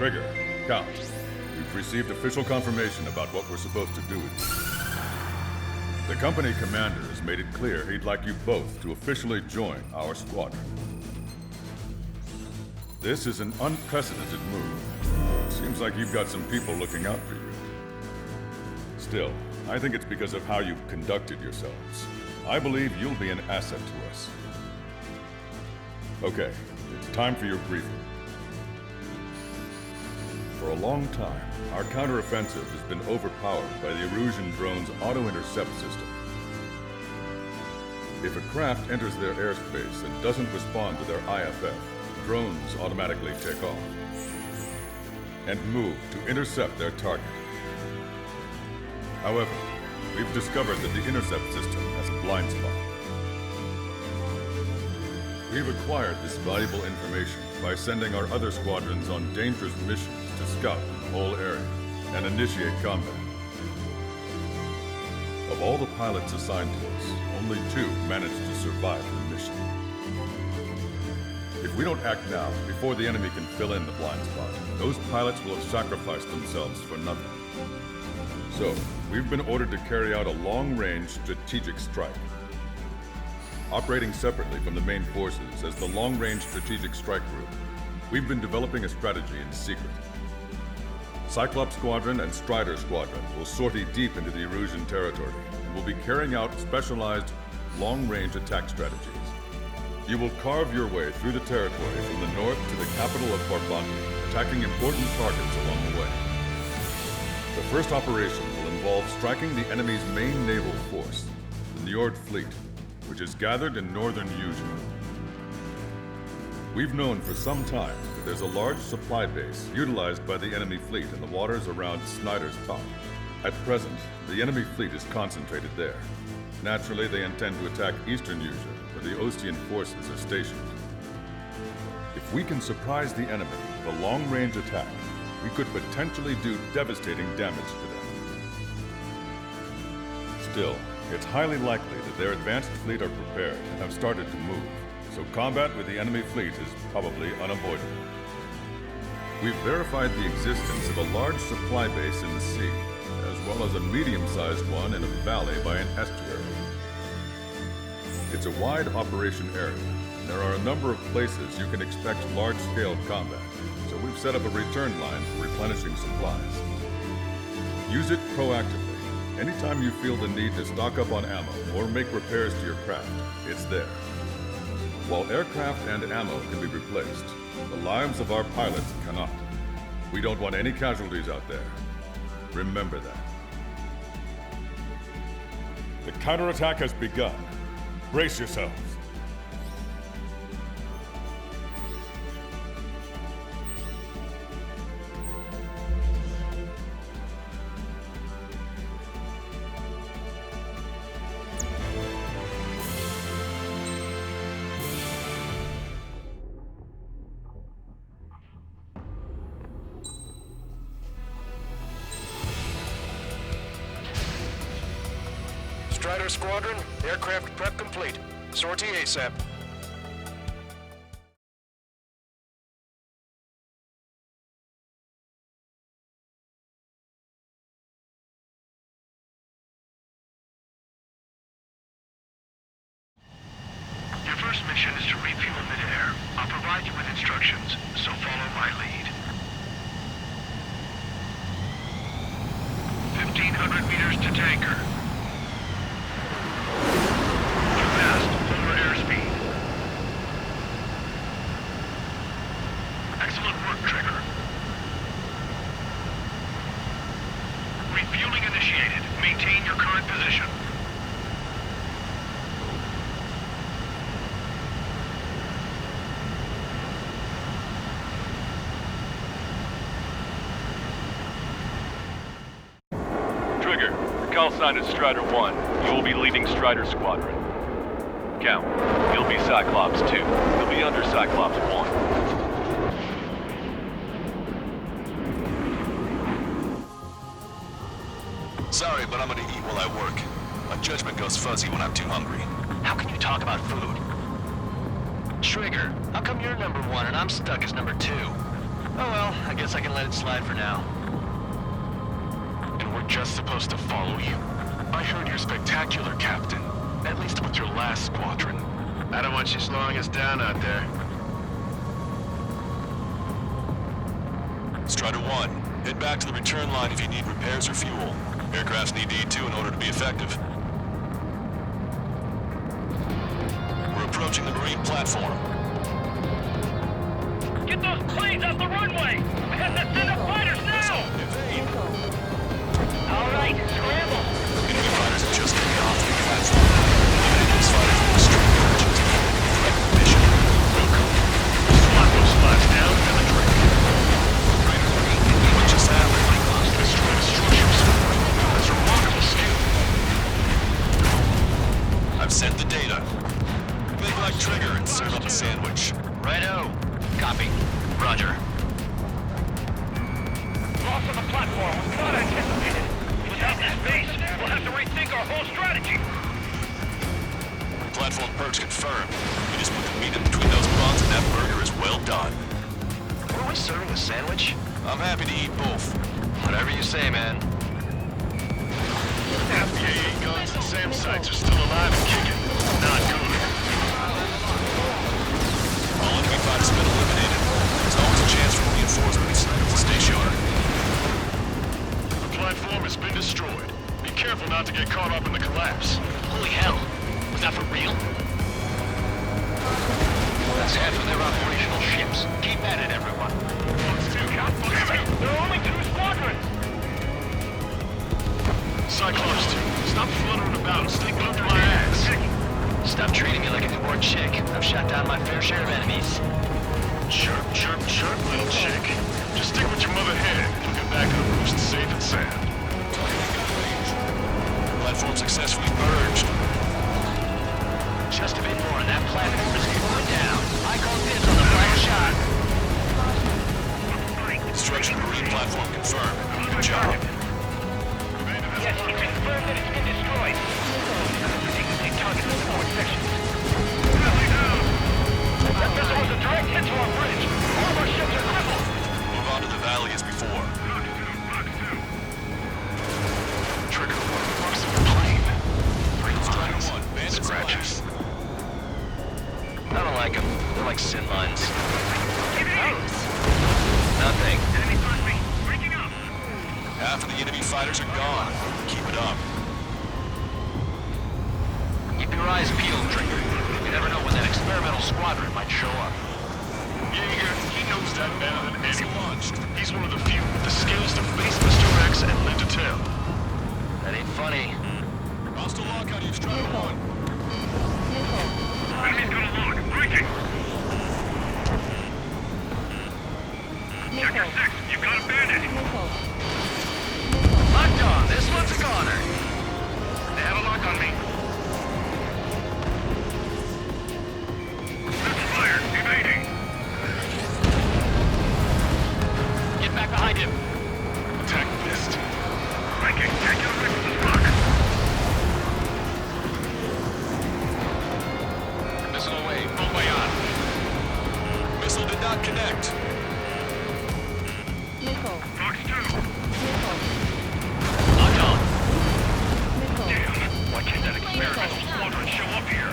Trigger, Count, we've received official confirmation about what we're supposed to do with you. The company commander has made it clear he'd like you both to officially join our squadron. This is an unprecedented move. Seems like you've got some people looking out for you. Still, I think it's because of how you've conducted yourselves. I believe you'll be an asset to us. Okay, it's time for your briefing. For a long time, our counteroffensive has been overpowered by the Erusian drone's auto-intercept system. If a craft enters their airspace and doesn't respond to their IFF, drones automatically take off and move to intercept their target. However, we've discovered that the intercept system has a blind spot. We've acquired this valuable information by sending our other squadrons on dangerous missions to scout the whole area and initiate combat. Of all the pilots assigned to us, only 2 managed to survive the mission. If we don't act now, before the enemy can fill in the blind spot, those pilots will have sacrificed themselves for nothing. So, we've been ordered to carry out a long-range strategic strike. Operating separately from the main forces as the Long-Range Strategic Strike Group, we've been developing a strategy in secret. Cyclops Squadron and Strider Squadron will sortie deep into the Erusian territory and will be carrying out specialized long-range attack strategies. You will carve your way through the territory from the north to the capital of Barbanti, attacking important targets along the way. The first operation will involve striking the enemy's main naval force, the Njord Fleet, which is gathered in northern Eugene. We've known for some time that there's a large supply base utilized by the enemy fleet in the waters around Snyder's Top. At present, the enemy fleet is concentrated there. Naturally, they intend to attack eastern Eugene, where the Ostian forces are stationed. If we can surprise the enemy with a long-range attack, we could potentially do devastating damage to them. Still, it's highly likely that their advanced fleet are prepared and have started to move, so combat with the enemy fleet is probably unavoidable. We've verified the existence of a large supply base in the sea, as well as a medium-sized one in a valley by an estuary. It's a wide operation area, and there are a number of places you can expect large-scale combat, so we've set up a return line for replenishing supplies. Use it proactively. Anytime you feel the need to stock up on ammo or make repairs to your craft, it's there. While aircraft and ammo can be replaced, the lives of our pilots cannot. We don't want any casualties out there. Remember that. The counterattack has begun. Brace yourselves. Strider Squadron, aircraft prep complete. Sortie ASAP. Your first mission is to refuel midair. I'll provide you with instructions, so follow my lead. 1,500 meters to tanker. Excellent work, Trigger. Refueling initiated. Maintain your current position. Trigger, your call sign is Strider 1. You will be leading Strider Squadron. Count, you'll be Cyclops 2. You'll be under Cyclops 1. Sorry, but I'm gonna eat while I work. My judgment goes fuzzy when I'm too hungry. How can you talk about food? Trigger, how come you're number 1 and I'm stuck as number 2? Oh well, I guess I can let it slide for now. And we're just supposed to follow you? I heard you're spectacular, Captain. At least with your last squadron. I don't want you slowing us down out there. Strider 1, head back to the return line if you need repairs or fuel. Aircrafts need to eat too in order to be effective. We're approaching the marine platform. Get those planes off the runway! We have to send up fighters now! Evade! All right, scramble! Enemy fighters are just getting off the platform. Eliminating these fighters will extreme urgent. Threat the mission. Welcome. Slot those slots down and the drink. What just happened? Destroy the structures. That's remarkable skill. I've sent the data. Make like Trigger and serve up a sandwich. Righto. Copy. Roger. Loss of the platform was not anticipated. Without this base, we'll have to rethink our whole strategy. Platform perch confirmed. You just put the meat in between those buns and that burger is well done. Were we serving a sandwich? I'm happy to eat both. Whatever you say, man. Half the AA guns and SAM sites are still alive and kicking. Not good. All enemy fighters have been eliminated. There's always a chance for reinforcements, so stay sharp. The platform has been destroyed. Be careful not to get caught up in the collapse. Holy hell. Was that for real? That's half of their operational ships. Keep at it, everyone. There are only 2 squadrons! Cyclops 2, stop fluttering about. Stay glued to my ass. Stop treating me like a newborn chick. I've shot down my fair share of enemies. Chirp, chirp, chirp, little chick. Just stick with your mother hen. We'll get back to the roost safe and sound. Platform successfully purged. Just a bit more and that platform is going down. I call dibs on the final shot. Destruction of marine platform confirmed. Good job. Yes, it's confirmed that it's been destroyed. They target the forward sections. That missile was a direct hit to our bridge. All of our ships are crippled. Move on to the valley as before. Trigger, what the fuck's in the plane? 3 lines. Bandit Scratches. I don't like them. They're like sin lines. Nothing. Half of the enemy fighters are gone. Keep it up. Keep your eyes peeled, Trigger. You never know when that experimental squadron might show up. Jaeger, he knows that better than He's anyone. launched. He's one of the few with the skills to face Mr. X and live to tell. That ain't funny. Hostile lock on you, Strider 1. Enemy's gonna lock. Breaking. Checker 6, you've got a bandit. Locked on. This one's a goner. They have a lock on me. Fired. Evading. Get back behind him. Attack missed. Breaking. Can't get away from this lock. Missile away. Bon voyage. Missile did not connect. Fox 2. Locked on. Damn. Why can't that experimental squadron show up here?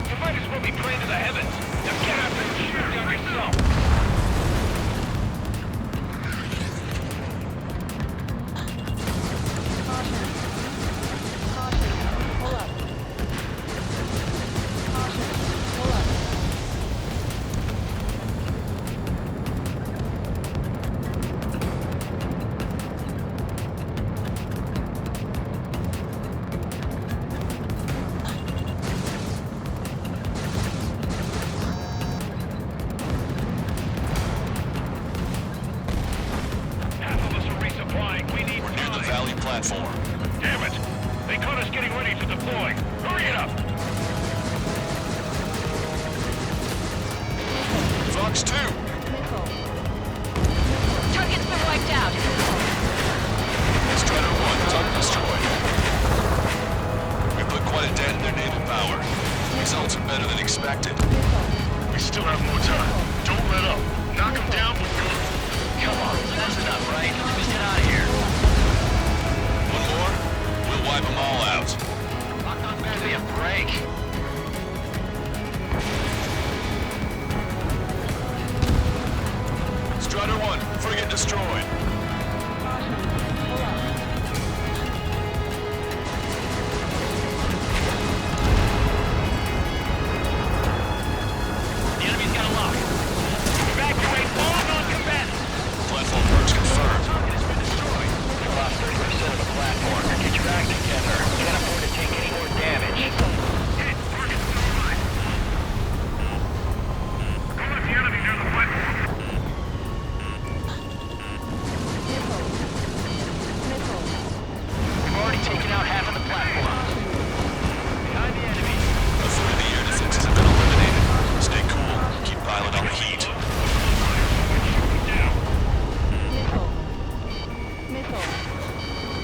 You might as well be praying to the heavens. Now get up and shoot down yourself. Platform. Damn it! They caught us getting ready to deploy. Hurry it up! Fox 2. Target's been wiped out. Strider 1, target destroyed. We put quite a dent in their naval power. Results are better than expected. We still have more time. Don't let up. Knock them down with good Come on, that's enough, right? Let's get out of here. One more, we'll wipe them all out. Give me a break. Strider 1, frigate destroyed. The enemy's got a lock. Evacuate all non-combatants. Platform purge confirmed. Target has been destroyed. We lost 30% of the platform. Get your act together. Can't afford to take any more damage. We've already taken out half of the platform. Behind the enemy. A third of the air defenses have been eliminated. Stay cool. Keep piling on the heat.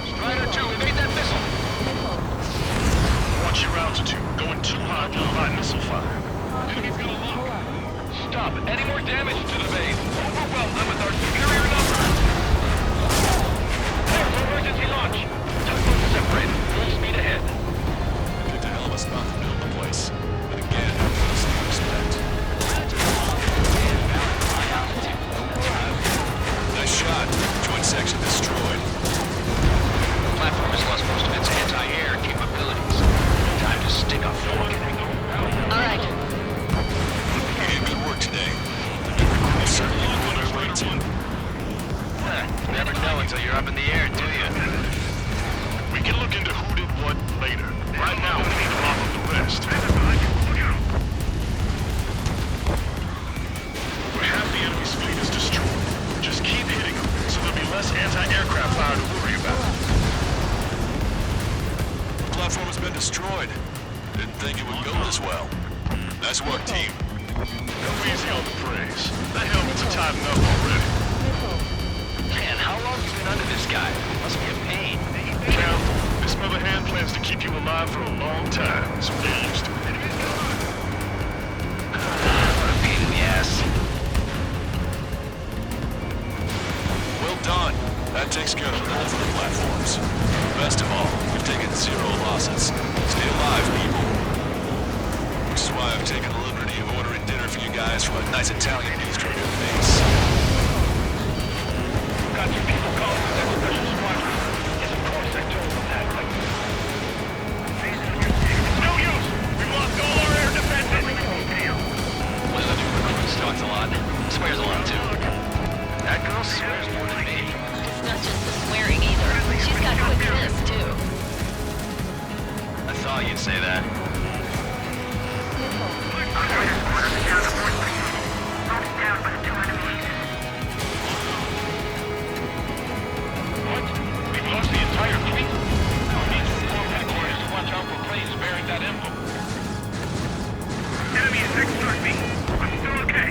Strider 2, evade that missile. Watch your altitude. Going too high will apply missile fire. Enemy's gonna lock. Stop any more damage to the base. Overwhelm them with our superior numbers. There's emergency launch. Tugboats separated. Full speed ahead. Picked a hell of a spot to build the place. But again, what else do you expect? Nice shot. Joint section destroyed. The platform has lost most of its anti-air capabilities. Time to stick a fork in it. All right. You did good work today. We certainly look on our way to. Never know until you're up in the air, do you? We can look into who did what later. Right now, we need to mop up the rest. Where half the enemy's fleet is destroyed. Just keep hitting them, so there'll be less anti-aircraft fire to worry about. The platform has been destroyed. Didn't think it would go this well. Nice work, team. Go easy on the praise. That helmet's are tightened up already. Man, how long have you been under this guy? Must be a pain. Careful. This mother hand plans to keep you alive for a long time, so get used to it. What a pain in the ass. Well done. That takes care of both of the platforms. Best of all, we've taken 0 losses. Stay alive, people. Which is why I've taken the liberty of ordering dinner for you guys from a nice Italian bistro near the base. Got your people calling for that special squadron. Yes, of course, I told them that. No use! We've lost all our air defenses! One of the new recruits talks a lot. Swears a lot, too. That girl swears more than me. It's not just the swearing either. She's got quick fists, too. I thought you'd say that. What? We've lost the entire fleet? Our needs to form headquarters to watch out for planes bearing that emblem. Enemy is next to me. I'm still okay.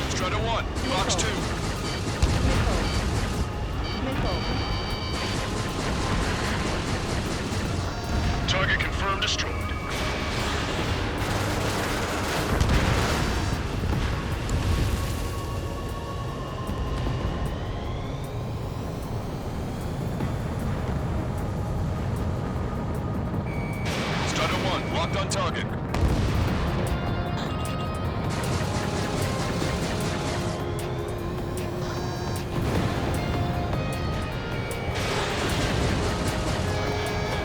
Strider 1, box 2. Target confirmed destroyed. Strider 1, locked on target.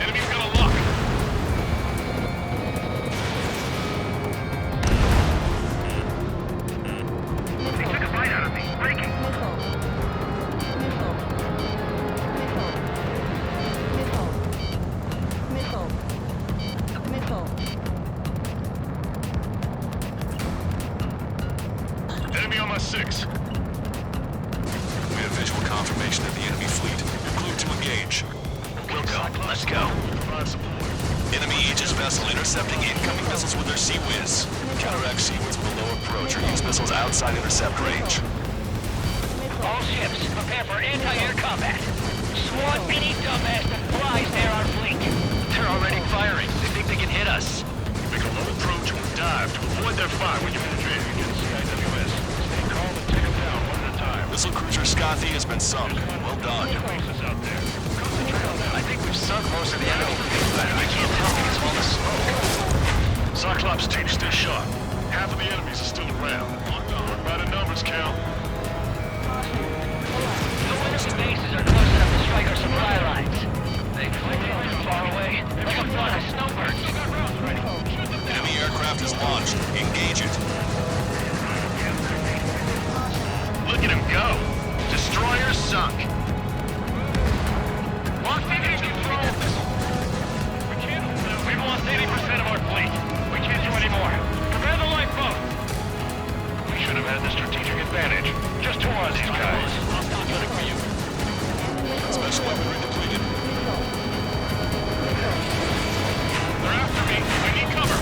Enemy's got a lock. They took a bite out of me. Breaking. Enemy on my 6. We have visual confirmation of the enemy fleet. You're cleared to engage. Let's go. Provide support. Enemy Aegis vessel intercepting incoming missiles with their Sea Whiz. Counteract seawards with a low approach or use missiles outside intercept range. All ships, prepare for anti-air combat. Swat any dumbass that flies near our fleet. They're already firing. They think they can hit us. Make a low approach or dive to avoid their fire when you engage against the IWS. Stay calm and take them down one at a time. Missile cruiser Scothy has been sunk. Well done. Bases out there. Concentrate on that. I think we've sunk most of the enemy fleet, but I can't tell because of all the smoke. Cyclops team, stay sharp. Half of the enemies are still around. Work by the numbers, Cal. No enemy bases are close enough to strike our supply lines. They flick in from far away, like a flock of snowbirds. Enemy aircraft is launched. Engage it. Look at him go. Destroyer sunk. Lost engine control. We've lost 80% of our fleet. We can't do any more. Prepare the lifeboat. We should have had the strategic advantage. Just towards these guys. Gunning for you. Special weaponry depleted. They're after me. I need cover.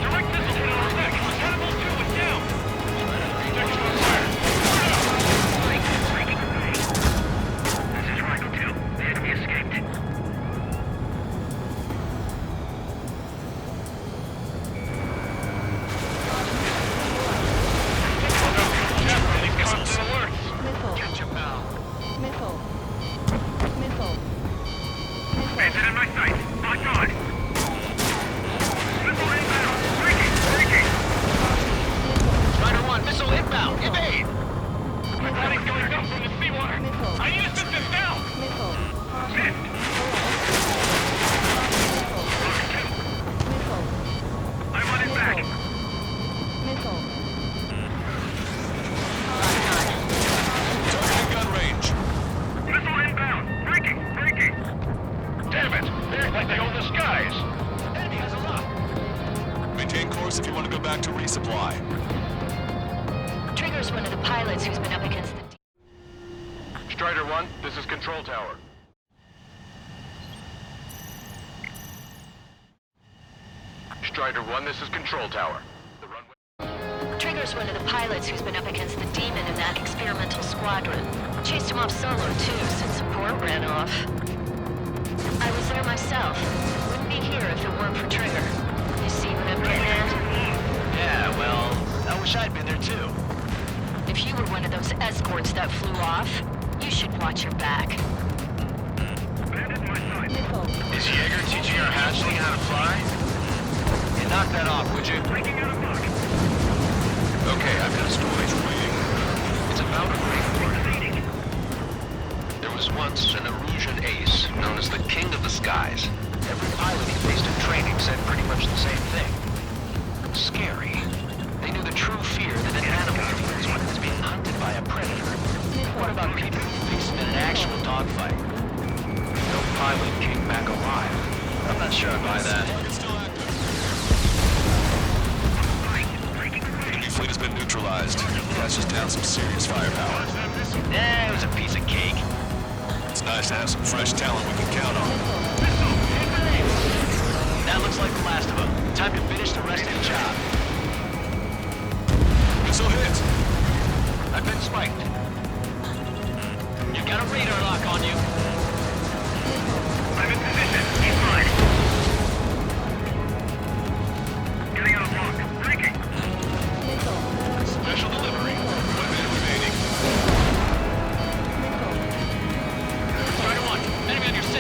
Direct missile hit on our deck. Cannibal 2 is down. Protection on fire. This is Rifle 2. The enemy escaped. Bandit in my sight. Locked on. Missile inbound. Breaking. Strider 1, missile inbound. Evade. My body's going up from the seawater. I need assistance now. Missed. I want it back. Targeting gun range. Missile inbound. Breaking. Damn it. They act like they own the skies. Enemy has a lock. Maintain course if you want to go back to resupply. Trigger's one of the pilots who's been up against the... Strider 1, this is Control Tower. Strider 1, this is Control Tower. The runway... Trigger's one of the pilots who's been up against the demon in that experimental squadron. Chased him off solo, too, since support ran off. I was there myself. Wouldn't be here if it weren't for Trigger. You see what I'm getting at? Yeah, well, I wish I'd been there too. If you were one of those escorts that flew off, you should watch your back. Is Jaeger teaching our hatchling how to fly? Hey, knock that off, would you? Breaking out of luck. Okay, I've got a story. It's about a great war. There was once an Erusian ace known as the King of the Skies. Every pilot he faced in training said pretty much the same thing. Scary. They knew the true fear that an animal feels when it's being hunted by a predator. What about people who face it in an actual dogfight? No pilot came back alive. I'm not sure I buy that. Target still active. Enemy fleet has been neutralized. That's just down some serious firepower. It was a piece of cake. It's nice to have some fresh talent we can count on. That looks like the last of them. Time to finish the rest of the job. Missile hit. I've been spiked. You've got a radar lock on you. I'm in position. He's mine. Getting out of lock. Breaking. Special delivery. 1 minute remaining. Strider 1, enemy on your 6.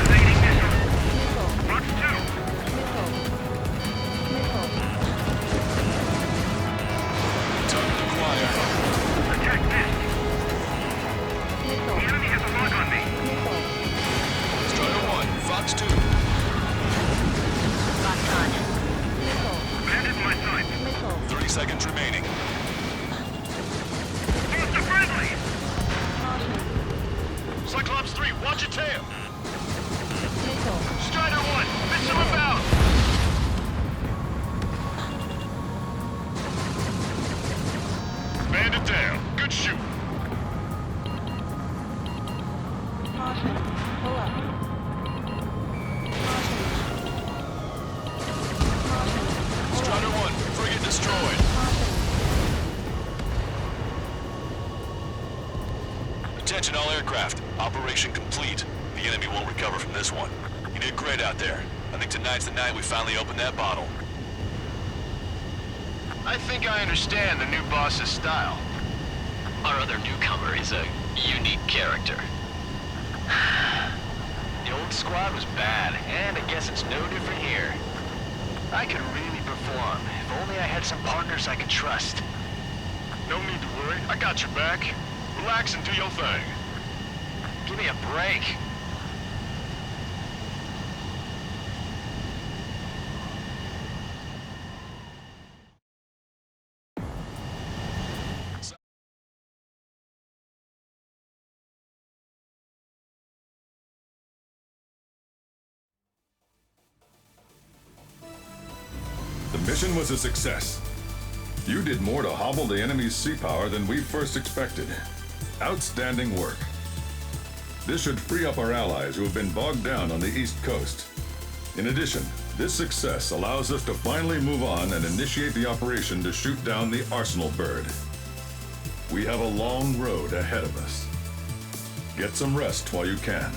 Evading missile. Box 2. Target acquired. Attack missed. The enemy has a lock on me. Strider 1, Fox 2. Locked on. Bandit in my sight. 30 seconds remaining. Lost a friendly. Cyclops 3, watch your tail. Strider 1, missile inbound. Bandit down. Good shoot. Operation complete. The enemy won't recover from this one. You did great out there. I think tonight's the night we finally open that bottle. I think I understand the new boss's style. Our other newcomer is a unique character. The old squad was bad, and I guess it's no different here. I could really perform, if only I had some partners I could trust. No need to worry, I got your back. Relax and do your thing. Give me a break. The mission was a success. You did more to hobble the enemy's sea power than we first expected. Outstanding work. This should free up our allies who have been bogged down on the East Coast. In addition, this success allows us to finally move on and initiate the operation to shoot down the Arsenal bird. We have a long road ahead of us. Get some rest while you can.